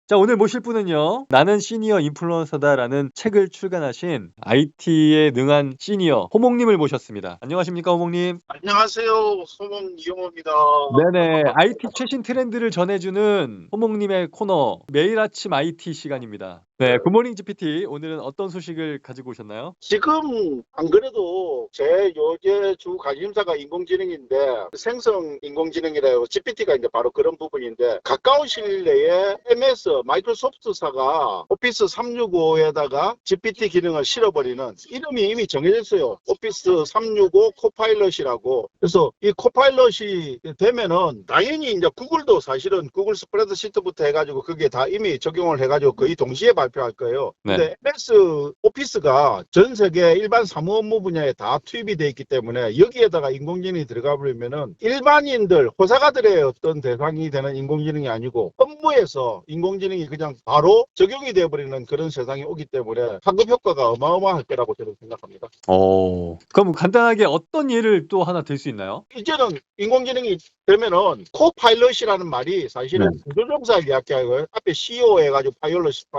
자, 오늘 모실 분은요. 나는 시니어 인플루언서다라는 책을 출간하신 IT에 능한 시니어 호몽님을 모셨습니다. 안녕하십니까, 호몽님? 안녕하세요. 소문 이용호입니다. 네네. IT 최신 트렌드를 전해주는 호몽님의 코너, 매일 아침 IT 시간입니다. 네, 굿모닝 GPT. 오늘은 어떤 소식을 가지고 오셨나요? 지금 안 그래도 제 요새 주 관심사가 인공지능인데 생성 인공지능이라고 GPT가 이제 바로 그런 부분인데 가까운 시일 내에 MS 마이크로소프트사가 오피스 365에다가 GPT 기능을 실어버리는 이름이 이미 정해졌어요. 오피스 365 코파일럿이라고. 그래서 이 코파일럿이 되면은 당연히 이제 구글도 사실은 구글 스프레드시트부터 해가지고 그게 다 이미 적용을 해가지고 거의 동시에 발표할 거예요. 네. 근데 MS 오피스가 전 세계 일반 사무 업무 분야에 다 투입이 돼 있기 때문에 여기에다가 인공지능이 들어가 버리면은 일반인들, 호사가들의 어떤 대상이 되는 인공지능이 아니고 업무에서 인공지능이 그냥 바로 적용이 되어 버리는 그런 세상이 오기 때문에 상급 효과가 어마어마할 거라고 저는 생각합니다. 그럼 간단하게 어떤 예를 또 하나 들 수 있나요? 이제는 인공지능이 되면은 코파일럿이라는 말이 사실은 네. 구조동사를 이야기하고 앞에 CEO 해가지고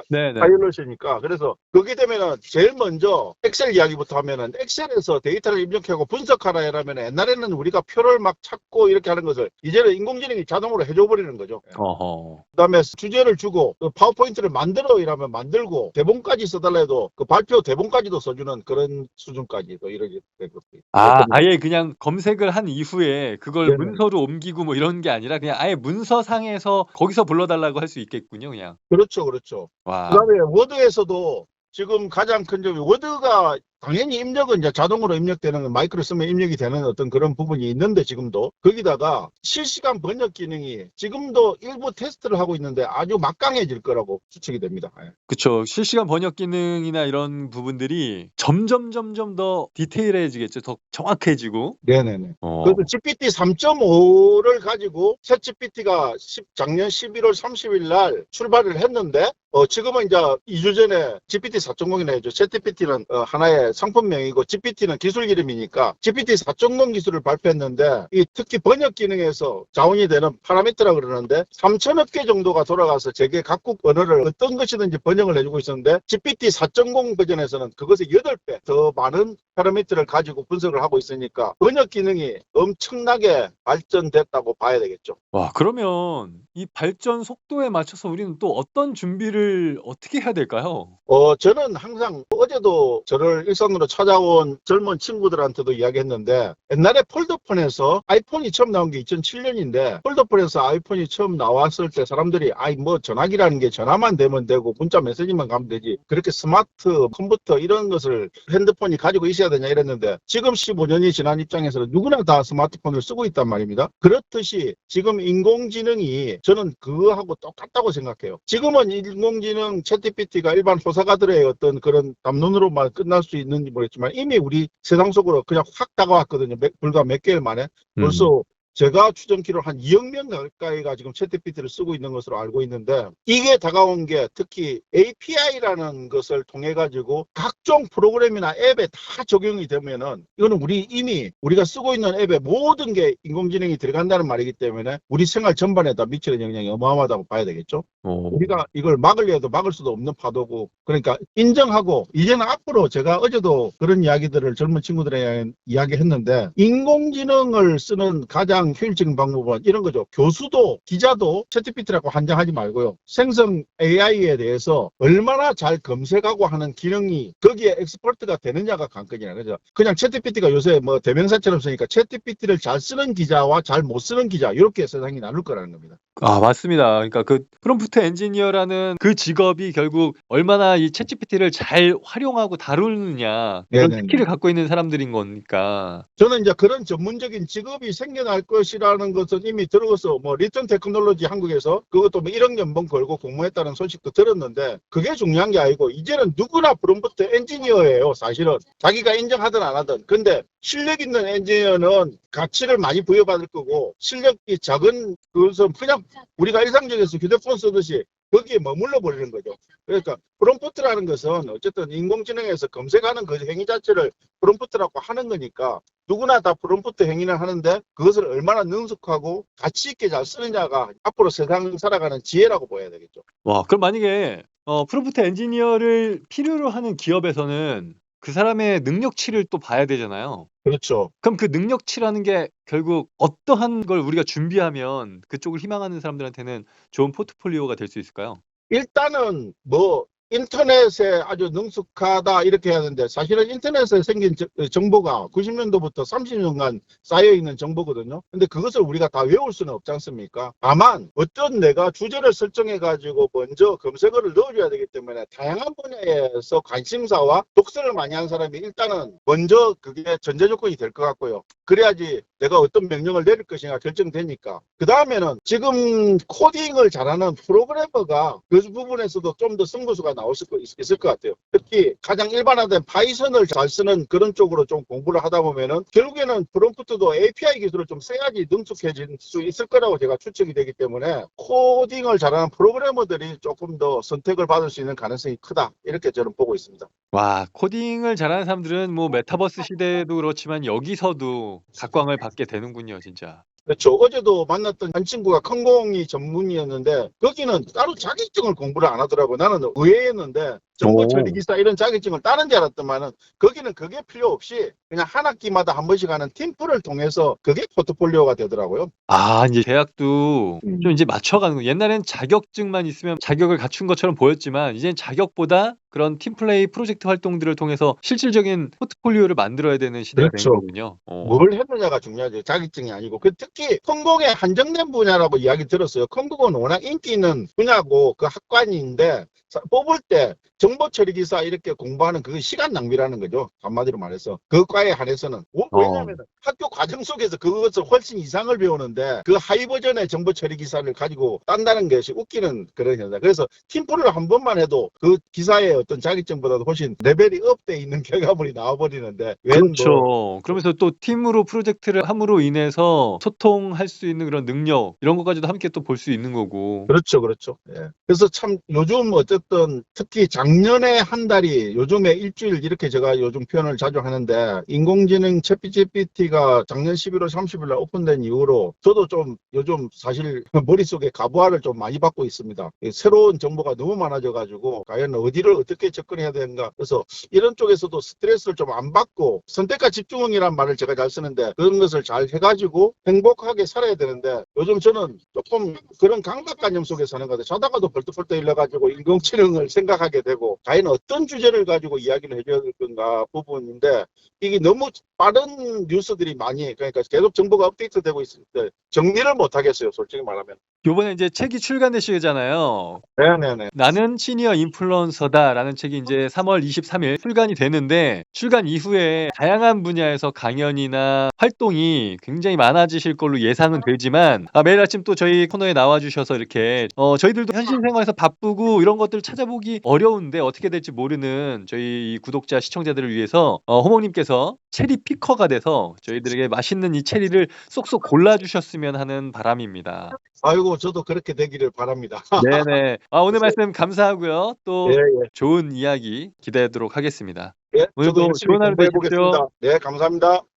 네네. 파일럿이니까 그래서 그게 되면은 제일 먼저 엑셀 이야기부터 하면은 엑셀에서 데이터를 입력하고 분석하라 이러면 옛날에는 우리가 표를 막 찾고 이렇게 하는 것을 이제는 인공지능이 자동으로 해줘 버리는 거죠. 어허. 그다음에 주제를 주고 그 파워포인트를 만들어 이러면 만들고 대본까지 써달라 해도 그 발표 대본까지도 써주는 그런 수준까지 또 이렇게 되고 아예 그냥 검색을 한 이후에 그걸 네네. 문서로 옮기고 뭐 이런 게 아니라 그냥 아예 문서상에서 거기서 불러달라고 할 수 있겠군요, 그냥. 그렇죠, 그렇죠. 와. 그다음에 워드에서도 지금 가장 큰 점이 워드가 당연히 입력은 이제 자동으로 입력되는 마이크로 쓰면 입력이 되는 어떤 그런 부분이 있는데 지금도 거기다가 실시간 번역 기능이 지금도 일부 테스트를 하고 있는데 아주 막강해질 거라고 추측이 됩니다. 예. 그쵸. 실시간 번역 기능이나 이런 부분들이 점점 더 디테일해지겠죠. 더 정확해지고. 네네네. 어. 그래서 GPT 3.5를 가지고 챗 GPT가 작년 11월 30일 날 출발을 했는데 지금은 이제 2주 전에 GPT 4.0이나 해죠. 챗 GPT는 하나의 상품명이고 GPT는 기술 이름이니까 GPT 4.0 기술을 발표했는데 이 특히 번역 기능에서 자원이 되는 파라미터라 그러는데 3천억 개 정도가 돌아가서 제게 각국 언어를 어떤 것이든지 번역을 해주고 있었는데 GPT 4.0 버전에서는 그것의 8배 더 많은 파라미터를 가지고 분석을 하고 있으니까 번역 기능이 엄청나게 발전됐다고 봐야 되겠죠. 와, 그러면 이 발전 속도에 맞춰서 우리는 또 어떤 준비를 어떻게 해야 될까요? 저는 항상 어제도 저를 일선으로 찾아온 젊은 친구들한테도 이야기했는데 옛날에 폴더폰에서 아이폰이 처음 나온 게 2007년인데 폴더폰에서 아이폰이 처음 나왔을 때 사람들이 뭐 전화기라는 게 전화만 되면 되고 문자 메시지만 가면 되지 그렇게 스마트 컴퓨터 이런 것을 핸드폰이 가지고 있어야 되냐 이랬는데 지금 15년이 지난 입장에서는 누구나 다 스마트폰을 쓰고 있단 말입니다. 그렇듯이 지금 인공지능이 저는 그거하고 똑같다고 생각해요. 지금은 인공지능 챗GPT가 일반 호사가들의 어떤 그런 담론으로만 끝날 수 있는지 모르겠지만 이미 우리 세상 속으로 그냥 확 다가왔거든요. 불과 몇 개월 만에. 벌써 제가 추정키로 한 2억 명 가까이가 지금 챗GPT를 쓰고 있는 것으로 알고 있는데 이게 다가온 게 특히 API라는 것을 통해 가지고 각종 프로그램이나 앱에 다 적용이 되면은 이거는 이미 우리가 쓰고 있는 앱에 모든 게 인공지능이 들어간다는 말이기 때문에 우리 생활 전반에 다 미치는 영향이 어마어마하다고 봐야 되겠죠. 우리가 이걸 막으려 해도 막을 수도 없는 파도고 그러니까 인정하고 이제는 앞으로 제가 어제도 그런 이야기들을 젊은 친구들에게 이야기했는데 인공지능을 쓰는 가장 효율적인 방법은 이런 거죠. 교수도 기자도 챗GPT라고 한정하지 말고요. 생성 AI에 대해서 얼마나 잘 검색하고 하는 기능이 거기에 엑스퍼트가 되느냐가 관건이라 그죠. 그냥 챗GPT가 요새 뭐 대명사처럼 쓰니까 챗GPT를 잘 쓰는 기자와 잘 못 쓰는 기자 이렇게 세상이 나눌 거라는 겁니다. 맞습니다. 그러니까 그 프롬프트 엔지니어라는 그 직업이 결국 얼마나 이 챗GPT를 잘 활용하고 다루느냐 이런 네네네. 스킬을 갖고 있는 사람들인 거니까. 저는 이제 그런 전문적인 직업이 생겨날 것이라는 것은 이미 들어서 뭐 리턴 테크놀로지 한국에서 그것도 뭐 1억 연봉 걸고 공모했다는 소식도 들었는데 그게 중요한 게 아니고 이제는 누구나 프롬프트 엔지니어예요. 사실은 자기가 인정하든 안 하든. 근데 실력 있는 엔지니어는 가치를 많이 부여받을 거고 실력이 작은 그것은 그냥 우리가 일상적에서 휴대폰 쓰듯이 거기에 머물러 버리는 거죠. 그러니까 프롬프트라는 것은 어쨌든 인공지능에서 검색하는 그 행위 자체를 프롬프트라고 하는 거니까 누구나 다 프롬프트 행위를 하는데 그것을 얼마나 능숙하고 가치 있게 잘 쓰느냐가 앞으로 세상 살아가는 지혜라고 보여야 되겠죠. 와, 그럼 만약에 프롬프트 엔지니어를 필요로 하는 기업에서는 그 사람의 능력치를 또 봐야 되잖아요. 그렇죠. 그럼 그 능력치라는 게 결국 어떠한 걸 우리가 준비하면 그쪽을 희망하는 사람들한테는 좋은 포트폴리오가 될 수 있을까요? 일단은 뭐 인터넷에 아주 능숙하다 이렇게 하는데 사실은 인터넷에 생긴 정보가 90년도부터 30년간 쌓여있는 정보거든요. 근데 그것을 우리가 다 외울 수는 없지 않습니까? 다만 어떤 내가 주제를 설정해 가지고 먼저 검색어를 넣어줘야 되기 때문에 다양한 분야에서 관심사와 독서를 많이 한 사람이 일단은 먼저 그게 전제 조건이 될 것 같고요. 그래야지 내가 어떤 명령을 내릴 것인가 결정되니까. 그 다음에는 지금 코딩을 잘하는 프로그래머가 그 부분에서도 좀 더 승부수가 나올 수 있을 것 같아요. 특히 가장 일반화된 파이썬을 잘 쓰는 그런 쪽으로 좀 공부를 하다 보면은 결국에는 프롬프트도 API 기술을 좀 써야지 능숙해질 수 있을 거라고 제가 추측이 되기 때문에 코딩을 잘하는 프로그래머들이 조금 더 선택을 받을 수 있는 가능성이 크다. 이렇게 저는 보고 있습니다. 와, 코딩을 잘하는 사람들은 뭐 메타버스 시대도 그렇지만 여기서도 각광을 받게 되는군요, 진짜. 그렇죠. 어제도 만났던 한 친구가 컴공이 전문이었는데 거기는 따로 자격증을 공부를 안 하더라고요. 나는 의외였는데 정보 처리 기사 이런 자격증을 따는 줄 알았더만은 거기는 그게 필요 없이 그냥 한 학기마다 한 번씩 하는 팀플을 통해서 그게 포트폴리오가 되더라고요. 아, 이제 대학도 좀 이제 맞춰가는 거. 옛날엔 자격증만 있으면 자격을 갖춘 것처럼 보였지만 이젠 자격보다 그런 팀플레이 프로젝트 활동들을 통해서 실질적인 포트폴리오를 만들어야 되는 시대가 된 그렇죠. 거군요. 뭘 했느냐가 중요하죠. 자격증이 아니고. 특히 컴공의 한정된 분야라고 이야기 들었어요. 컴공은 워낙 인기 있는 분야고 그 학관인데 뽑을 때 정보 처리 기사 이렇게 공부하는 그게 시간 낭비라는 거죠. 한마디로 말해서. 그 과에 한해서는. 왜냐하면 학교 과정 속에서 그것을 훨씬 이상을 배우는데 그 하이 버전의 정보 처리 기사를 가지고 딴다는 것이 웃기는 그런 현상. 그래서 팀플을 한 번만 해도 그 기사의 어떤 자격증보다도 훨씬 레벨이 업돼 있는 결과물이 나와버리는데 그렇죠. 그러면서 또 팀으로 프로젝트를 함으로 인해서 소통할 수 있는 그런 능력 이런 것까지도 함께 또 볼 수 있는 거고. 그렇죠, 그렇죠. 예. 그래서 참 요즘 어쨌든 특히 작년에 한 달이 요즘에 일주일 이렇게 제가 요즘 표현을 자주 하는데 인공지능 챗GPT가 작년 11월 30일 날 오픈된 이후로 저도 좀 요즘 사실 머릿속에 가부화를 좀 많이 받고 있습니다. 새로운 정보가 너무 많아져 가지고 과연 어디를 어떻게 접근해야 되는가. 그래서 이런 쪽에서도 스트레스를 좀 안 받고 선택과 집중이란 말을 제가 잘 쓰는데 그런 것을 잘 해가지고 행복하게 살아야 되는데 요즘 저는 조금 그런 강박관념 속에 사는 것 같아요. 자다가도 벌떡벌떡 일어나가지고 인공지능을 생각하게 되고 과연 어떤 주제를 가지고 이야기를 해줘야 될 건가 부분인데 이게 너무 빠른 뉴스들이 많이 그러니까 계속 정보가 업데이트되고 있을 때 정리를 못 하겠어요. 솔직히 말하면. 요번에 이제 책이 출간되시잖아요. 네네네. 나는 시니어 인플루언서다라는 책이 이제 3월 23일 출간이 되는데 출간 이후에 다양한 분야에서 강연이나 활동이 굉장히 많아지실 걸로 예상은 되지만 매일 아침 또 저희 코너에 나와주셔서 이렇게 저희들도 현실 생활에서 바쁘고 이런 것들 찾아보기 어려운데 어떻게 될지 모르는 저희 구독자 시청자들을 위해서 호몽님께서 체리 피커가 돼서 저희들에게 맛있는 이 체리를 쏙쏙 골라주셨으면 하는 바람입니다. 아이고 저도 그렇게 되기를 바랍니다. 네네. 오늘 말씀 감사하고요. 또 예, 예. 좋은 이야기 기대하도록 하겠습니다. 예, 저도 오늘도 열심히 좋은 하루 공부해 되십시오. 보겠습니다. 네, 감사합니다.